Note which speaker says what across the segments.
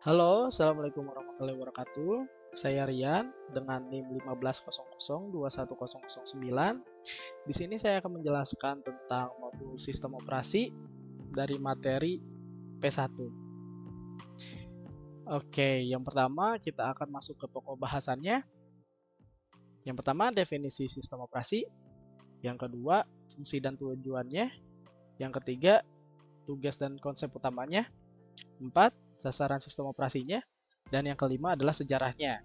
Speaker 1: Halo, Assalamualaikum warahmatullahi wabarakatuh. Saya Rian dengan NIM 1500210009. Di sini saya akan menjelaskan tentang modul sistem operasi dari materi P1. Oke, yang pertama kita akan masuk ke pokok bahasannya. Yang pertama, definisi sistem operasi. Yang kedua, fungsi dan tujuannya. Yang ketiga, tugas dan konsep utamanya. Empat, sasaran sistem operasinya. Dan yang kelima adalah sejarahnya.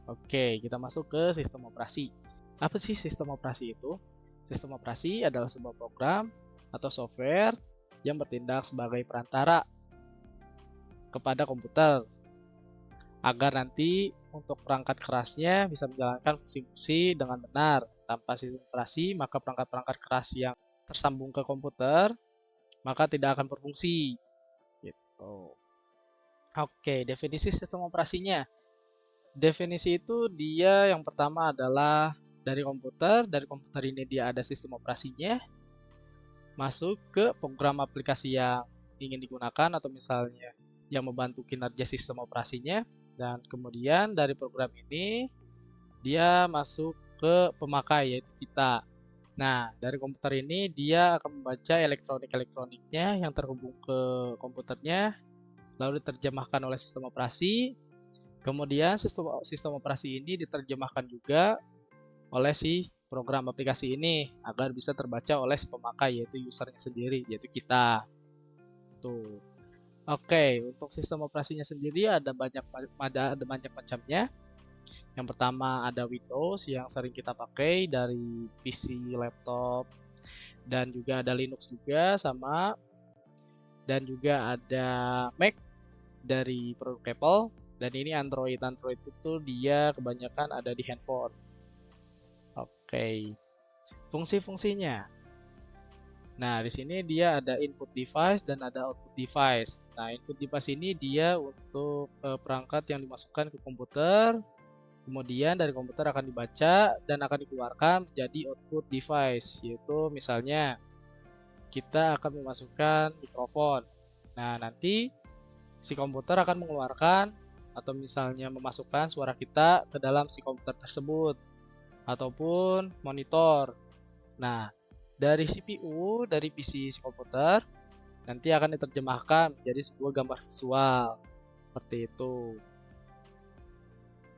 Speaker 1: Oke, kita masuk ke sistem operasi. Apa sih sistem operasi itu? Sistem operasi adalah sebuah program atau software yang bertindak sebagai perantara kepada komputer agar nanti untuk perangkat kerasnya bisa menjalankan fungsi-fungsi dengan benar. Tanpa sistem operasi, maka perangkat-perangkat keras yang tersambung ke komputer maka tidak akan berfungsi. Gitu. Oke, definisi sistem operasinya. Definisi itu dia yang pertama adalah dari komputer ini dia ada sistem operasinya, masuk ke program aplikasi yang ingin digunakan atau misalnya yang membantu kinerja sistem operasinya, dan kemudian dari program ini dia masuk ke pemakai yaitu kita. Nah, dari komputer ini dia akan membaca elektroniknya yang terhubung ke komputernya, lalu diterjemahkan oleh sistem operasi. Kemudian sistem operasi ini diterjemahkan juga oleh si program aplikasi ini agar bisa terbaca oleh si pemakai yaitu usernya sendiri yaitu kita. Tuh. Oke, untuk sistem operasinya sendiri ada banyak macamnya. Yang pertama ada Windows yang sering kita pakai dari PC, laptop, dan juga ada Linux juga sama, dan juga ada Mac dari produk Apple, dan ini Android. Android itu dia kebanyakan ada di handphone. Oke, fungsi-fungsinya. Nah, di sini dia ada input device dan ada output device. Nah, input device ini dia untuk perangkat yang dimasukkan ke komputer, kemudian dari komputer akan dibaca dan akan dikeluarkan menjadi output device, yaitu misalnya kita akan memasukkan mikrofon. Nah, nanti si komputer akan mengeluarkan atau misalnya memasukkan suara kita ke dalam si komputer tersebut ataupun monitor. Nah, dari CPU, dari PC si komputer, nanti akan diterjemahkan menjadi sebuah gambar visual. Seperti itu.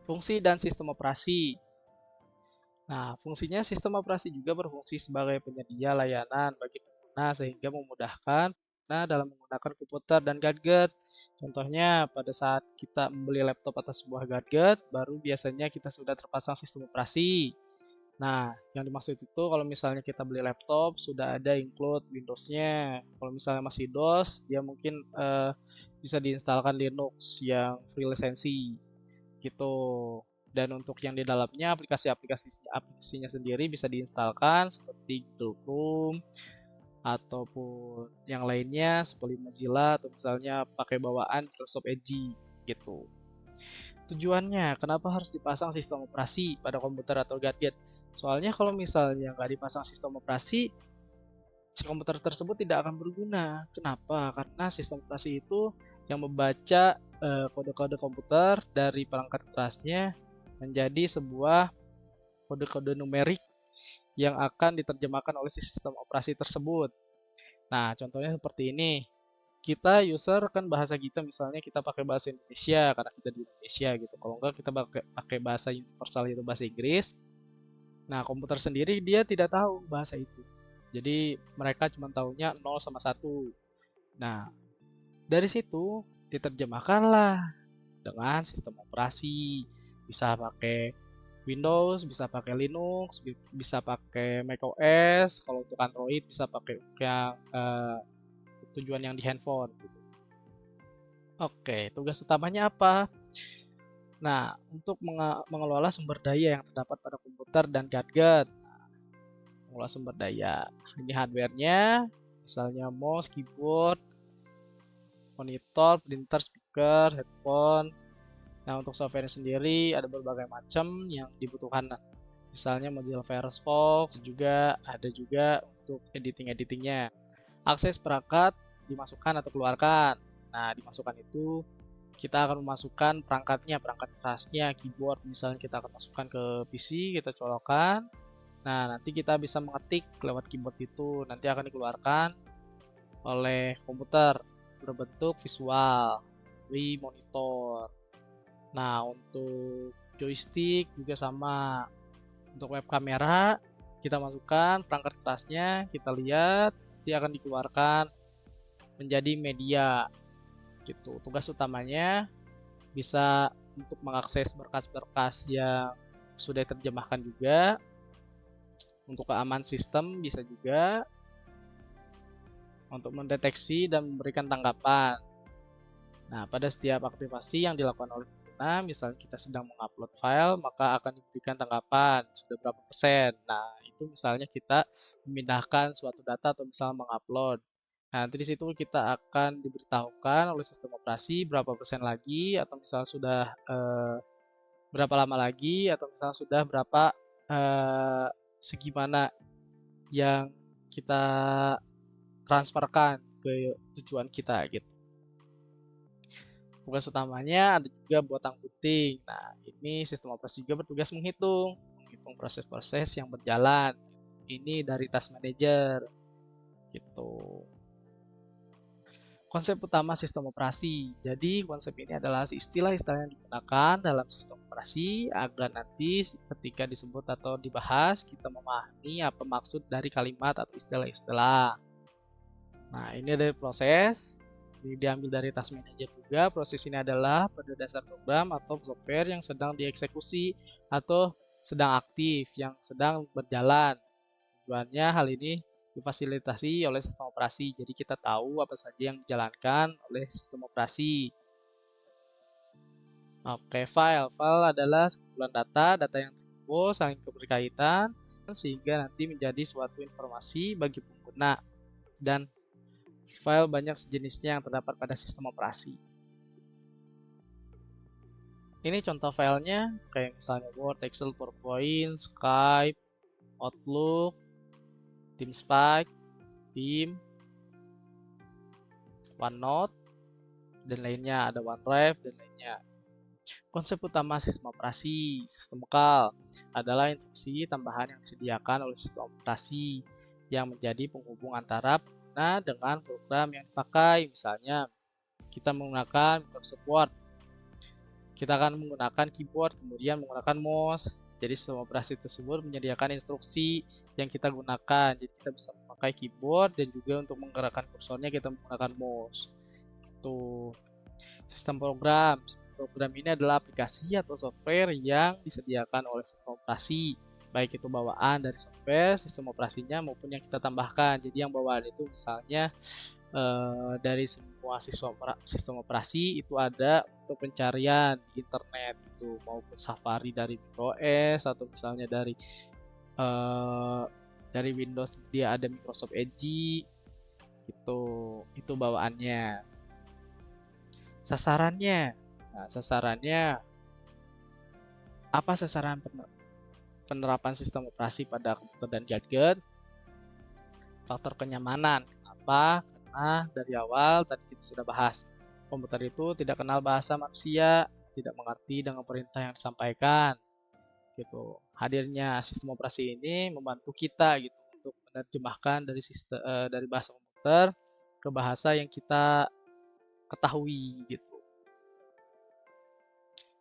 Speaker 1: Fungsi dan sistem operasi. Nah, fungsinya sistem operasi juga berfungsi sebagai penyedia layanan bagi pengguna sehingga memudahkan dalam menggunakan komputer dan gadget. Contohnya, pada saat kita membeli laptop atau sebuah gadget, baru biasanya kita sudah terpasang sistem operasi. Nah, yang dimaksud itu kalau misalnya kita beli laptop sudah ada include Windows-nya. Kalau misalnya masih DOS, dia mungkin bisa diinstalkan Linux yang free lisensi gitu. Dan untuk yang di dalamnya aplikasinya sendiri bisa diinstalkan seperti Google Chrome ataupun yang lainnya seperti Mozilla atau misalnya pakai bawaan Microsoft Edge gitu. Tujuannya, kenapa harus dipasang sistem operasi pada komputer atau gadget? Soalnya kalau misalnya nggak dipasang sistem operasi, si komputer tersebut tidak akan berguna. Kenapa? Karena sistem operasi itu yang membaca kode-kode komputer dari perangkat kerasnya menjadi sebuah kode-kode numerik yang akan diterjemahkan oleh si sistem operasi tersebut. Nah, contohnya seperti ini. Kita user kan bahasa kita misalnya kita pakai bahasa Indonesia karena kita di Indonesia gitu. Kalau enggak kita pakai bahasa universal itu bahasa Inggris. Nah, komputer sendiri dia tidak tahu bahasa itu. Jadi mereka cuma tahunya 0 sama 1. Nah, dari situ diterjemahkanlah dengan sistem operasi. Bisa pakai Windows, bisa pakai Linux, bisa pakai macOS. Kalau untuk Android bisa pakai yang tujuan yang di handphone. Gitu. Oke, tugas utamanya apa? Nah, untuk mengelola sumber daya yang terdapat pada komputer dan gadget. Mengelola sumber daya. Ini hardware-nya, misalnya mouse, keyboard, monitor, printer, speaker, headphone. Nah, untuk software sendiri ada berbagai macam yang dibutuhkan. Misalnya Mozilla Firefox, juga ada juga untuk editing-editingnya. Akses perangkat dimasukkan atau keluarkan. Nah, dimasukkan itu kita akan memasukkan perangkatnya, perangkat kerasnya, keyboard misalnya kita akan masukkan ke PC, kita colokkan. Nah, nanti kita bisa mengetik lewat keyboard itu, nanti akan dikeluarkan oleh komputer berbentuk visual di monitor. Nah, untuk joystick juga sama. Untuk web kamera, kita masukkan perangkat kerasnya, kita lihat, nanti akan dikeluarkan menjadi media. Gitu. Tugas utamanya bisa untuk mengakses berkas-berkas yang sudah terjemahkan juga. Untuk keamanan sistem bisa juga untuk mendeteksi dan memberikan tanggapan. Nah, pada setiap aktivasi yang dilakukan oleh pengguna, misalnya kita sedang mengupload file, maka akan diberikan tanggapan sudah berapa persen. Nah, itu misalnya kita memindahkan suatu data atau misalnya mengupload. Nah, nanti di situ kita akan diberitahukan oleh sistem operasi berapa persen lagi, atau misalnya sudah berapa lama lagi, atau misalnya sudah berapa segimana yang kita transferkan ke tujuan kita gitu. Tugas utamanya ada juga buat angkuting. Nah, ini sistem operasi juga bertugas menghitung proses-proses yang berjalan. Ini dari task manager gitu. Konsep utama sistem operasi. Jadi, konsep ini adalah istilah-istilah yang digunakan dalam sistem operasi agar nanti ketika disebut atau dibahas kita memahami apa maksud dari kalimat atau istilah-istilah. Nah, ini dari proses. Ini diambil dari task manager juga. Proses ini adalah pada dasar program atau software yang sedang dieksekusi atau sedang aktif, yang sedang berjalan. Tujuannya hal ini difasilitasi oleh sistem operasi. Jadi kita tahu apa saja yang dijalankan oleh sistem operasi. Oke, file. File adalah sekumpulan data yang terkumpul saling berkaitan sehingga nanti menjadi suatu informasi bagi pengguna. Dan file banyak sejenisnya yang terdapat pada sistem operasi. Ini contoh filenya kayak misalnya Word, Excel, PowerPoint, Skype, Outlook, TeamSpeak, Team, OneNote, dan lainnya, ada OneDrive dan lainnya. Konsep utama sistem operasi, sistem lokal, adalah instruksi tambahan yang disediakan oleh sistem operasi yang menjadi penghubung antara pengguna dengan program yang dipakai. Misalnya, kita menggunakan Microsoft Word, kita akan menggunakan keyboard, kemudian menggunakan mouse. Jadi sistem operasi tersebut menyediakan instruksi yang kita gunakan. Jadi kita bisa memakai keyboard dan juga untuk menggerakkan kursornya kita menggunakan mouse. Itu sistem program. Program ini adalah aplikasi atau software yang disediakan oleh sistem operasi, baik itu bawaan dari software, sistem operasinya maupun yang kita tambahkan. Jadi yang bawaan itu misalnya dari semua sistem operasi itu ada untuk pencarian di internet gitu, maupun Safari dari macOS atau misalnya dari Windows dia ada Microsoft Edge gitu. Itu bawaannya. Sasarannya. Nah, sasarannya apa sasaran penerapan sistem operasi pada komputer dan gadget? Faktor kenyamanan. Kenapa? Karena dari awal tadi kita sudah bahas, komputer itu tidak kenal bahasa manusia, tidak mengerti dengan perintah yang disampaikan. Gitu. Hadirnya sistem operasi ini membantu kita gitu untuk menerjemahkan dari bahasa komputer ke bahasa yang kita ketahui gitu.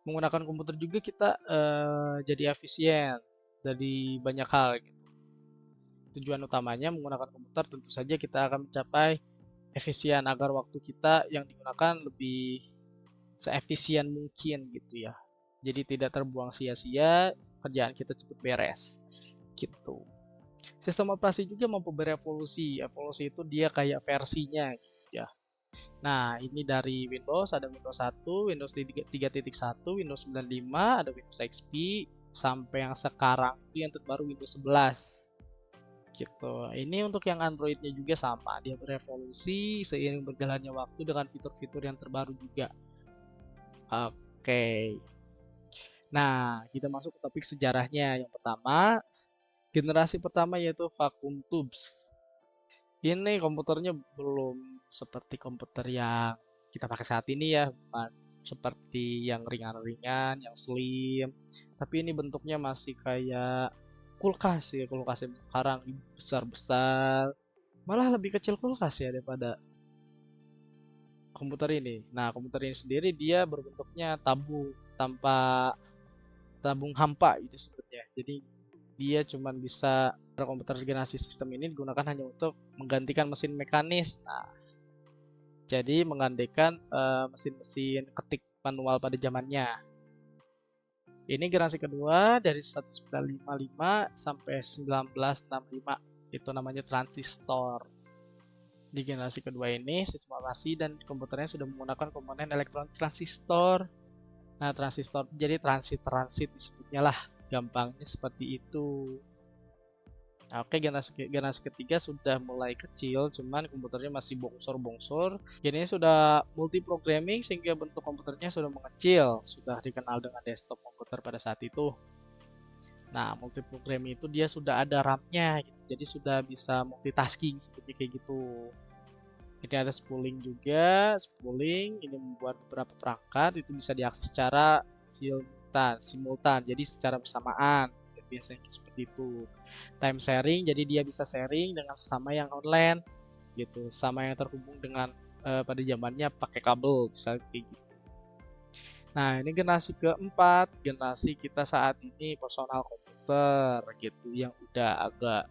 Speaker 1: Menggunakan komputer juga kita jadi efisien dari banyak hal gitu. Tujuan utamanya menggunakan komputer tentu saja kita akan mencapai efisien agar waktu kita yang digunakan lebih seefisien mungkin gitu ya. Jadi tidak terbuang sia-sia, kerjaan kita cepat beres gitu. Sistem operasi juga mampu berevolusi. Evolusi itu dia kayak versinya gitu ya. Nah, ini dari Windows, ada Windows 1, Windows 3.1, Windows 95, ada Windows XP, sampai yang sekarang itu yang terbaru Windows 11. Gitu. Ini untuk yang Android-nya juga sama, dia berevolusi seiring berjalannya waktu dengan fitur-fitur yang terbaru juga. Oke. Nah, kita masuk ke topik sejarahnya. Yang pertama, generasi pertama yaitu vacuum tubes. Ini komputernya belum seperti komputer yang kita pakai saat ini ya, bukan seperti yang ringan-ringan, yang slim. Tapi ini bentuknya masih kayak kulkas ya, kulkas yang sekarang besar-besar. Malah lebih kecil kulkas ya daripada komputer ini. Nah, komputer ini sendiri dia berbentuknya tabung tanpa tabung hampa gitu sebetulnya. Jadi dia cuma bisa komputer generasi sistem ini digunakan hanya untuk menggantikan mesin mekanis. Nah, jadi menggantikan mesin-mesin ketik manual pada zamannya. Ini generasi kedua dari 1955 sampai 1965. Itu namanya transistor. Di generasi kedua ini, sistem operasi dan komputernya sudah menggunakan komponen elektronik transistor. Nah, transistor jadi transit disebutnya lah, gampangnya seperti itu. Nah, oke, generasi ketiga sudah mulai kecil, cuman komputernya masih bongsor-bongsor. Ini sudah multi programming sehingga bentuk komputernya sudah mengecil, sudah dikenal dengan desktop komputer pada saat itu. Nah, multi programming itu dia sudah ada RAM-nya gitu. Jadi sudah bisa multitasking seperti kayak gitu. Ini ada spooling juga, spooling ini membuat beberapa perangkat itu bisa diakses secara simultan, jadi secara bersamaan. Biasanya seperti itu. Time sharing, jadi dia bisa sharing dengan sesama yang online gitu, sama yang terhubung dengan pada zamannya pakai kabel, bisa kayak gitu. Nah, ini generasi keempat, generasi kita saat ini personal komputer gitu, yang udah agak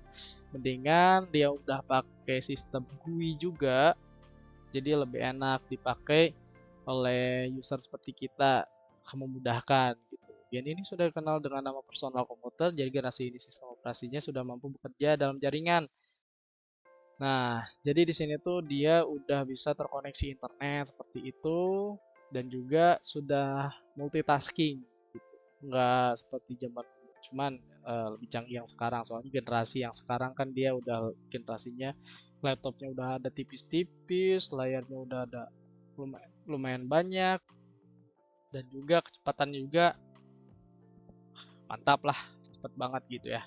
Speaker 1: mendingan, dia udah pakai sistem GUI juga, jadi lebih enak dipakai oleh user seperti kita, memudahkan gitu. Dan ini sudah dikenal dengan nama personal komputer, jadi generasi ini sistem operasinya sudah mampu bekerja dalam jaringan. Nah, jadi di sini tuh dia udah bisa terkoneksi internet seperti itu dan juga sudah multitasking gitu. Nggak seperti zaman dulu, cuman lebih canggih yang sekarang. Soalnya generasi yang sekarang kan dia udah generasinya laptopnya udah ada tipis-tipis, layarnya udah ada lumayan banyak dan juga kecepatannya juga mantap lah, cepet banget gitu ya.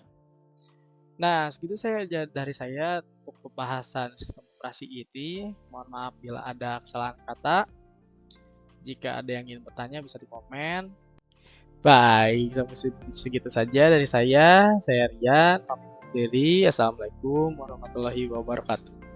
Speaker 1: Nah, segitu dari saya untuk pembahasan sistem operasi ini. Mohon maaf bila ada kesalahan kata. Jika ada yang ingin bertanya bisa di komen. Baik, sampai segitu saja dari saya. Saya Rian, pamit undur diri. Assalamualaikum warahmatullahi wabarakatuh.